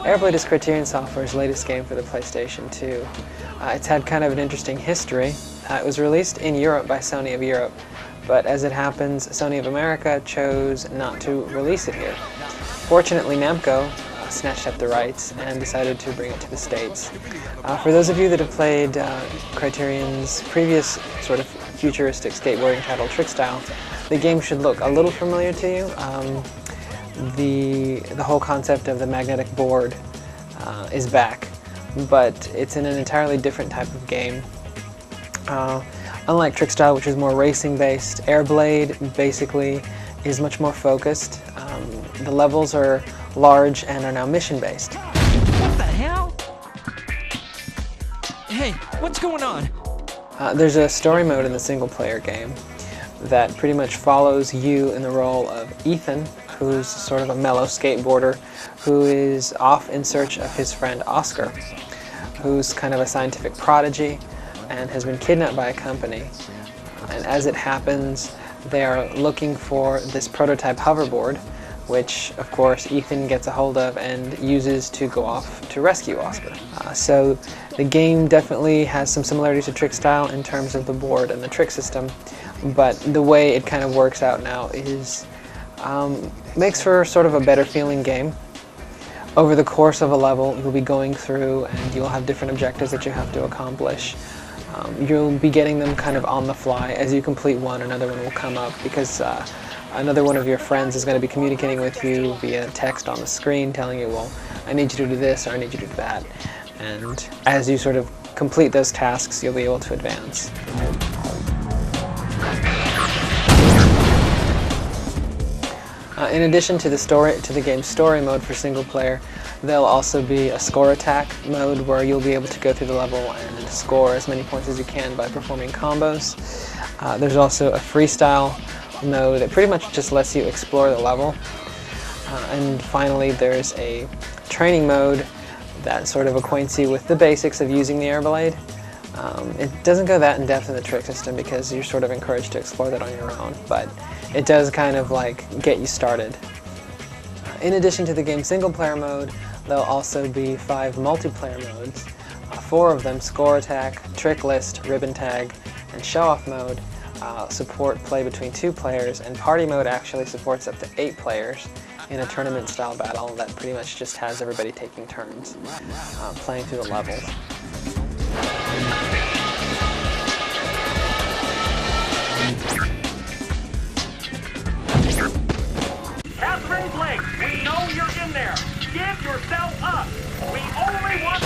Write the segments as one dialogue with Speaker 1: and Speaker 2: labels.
Speaker 1: AirBlade is Criterion Software's latest game for the PlayStation 2. It's had kind of an interesting history. It was released in Europe by Sony of Europe, but as it happens, Sony of America chose not to release it here. Fortunately, Namco snatched up the rights and decided to bring it to the States. For those of you that have played Criterion's previous sort of futuristic skateboarding title, Trickstyle, the game should look a little familiar to you. The whole concept of the magnetic board is back, but it's in an entirely different type of game. Unlike Trickstyle, which is more racing based, AirBlade basically is much more focused. The levels are large and are now mission based.
Speaker 2: What the hell? Hey, what's going on?
Speaker 1: There's a story mode in the single player game that pretty much follows you in the role of Ethan, who's sort of a mellow skateboarder who is off in search of his friend Oscar, who's kind of a scientific prodigy and has been kidnapped by a company. And as it happens, they are looking for this prototype hoverboard, which of course Ethan gets a hold of and uses to go off to rescue Oscar. So the game definitely has some similarities to Trickstyle in terms of the board and the trick system, but the way it kind of works out now is makes for sort of a better feeling game. Over the course of a level, you'll be going through and you'll have different objectives that you have to accomplish. You'll be getting them kind of on the fly. As you complete one, another one will come up because another one of your friends is going to be communicating with you via text on the screen telling you, well, I need you to do this or I need you to do that. And as you sort of complete those tasks, you'll be able to advance. In addition to the game's story mode for single player, there'll also be a score attack mode where you'll be able to go through the level and score as many points as you can by performing combos. There's also a freestyle mode that pretty much just lets you explore the level. And finally, there's a training mode that sort of acquaints you with the basics of using the AirBlade. It doesn't go that in depth in the trick system because you're sort of encouraged to explore that on your own, but it does kind of like get you started. In addition to the game's single player mode, there'll also be 5 multiplayer modes. 4 of them, score attack, trick list, ribbon tag, and show off mode, support play between 2 players, and party mode actually supports up to 8 players in a tournament style battle that pretty much just has everybody taking turns playing through the levels.
Speaker 3: Catherine's late. We know you're in there. Give yourself up. We only want...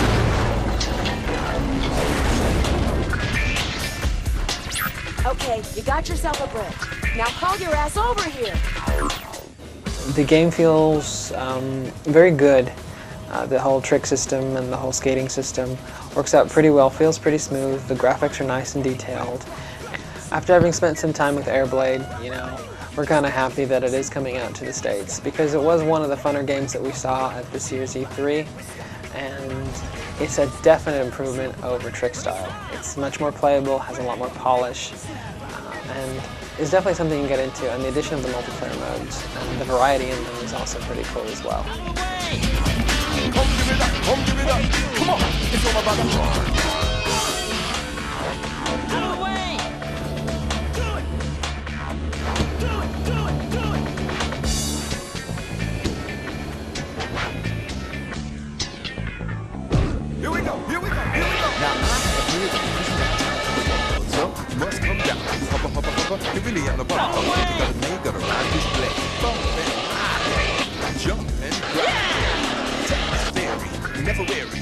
Speaker 4: Okay, you got yourself a bridge. Now haul your ass over here.
Speaker 1: The game feels very good. The whole trick system and the whole skating system works out pretty well, feels pretty smooth. The graphics are nice and detailed. After having spent some time with AirBlade, you know, we're kind of happy that it is coming out to the States because it was one of the funner games that we saw at this year's E3, and it's a definite improvement over Trickstyle. It's much more playable, has a lot more polish, and is definitely something you can get into, and the addition of the multiplayer modes and the variety in them is also pretty cool as well.
Speaker 3: Come give it up, come give it up. Come on, it's all about the heart.
Speaker 2: Out of the way!
Speaker 3: Do it! Do it, do it, do it! Here we go, here we go, here we go! Now I agree with this. So, you must come down. Hoppa, hoppa, hoppa. You're really on the ball. You gotta ride this blade. Bump and ride. Jump and ride. Never weary.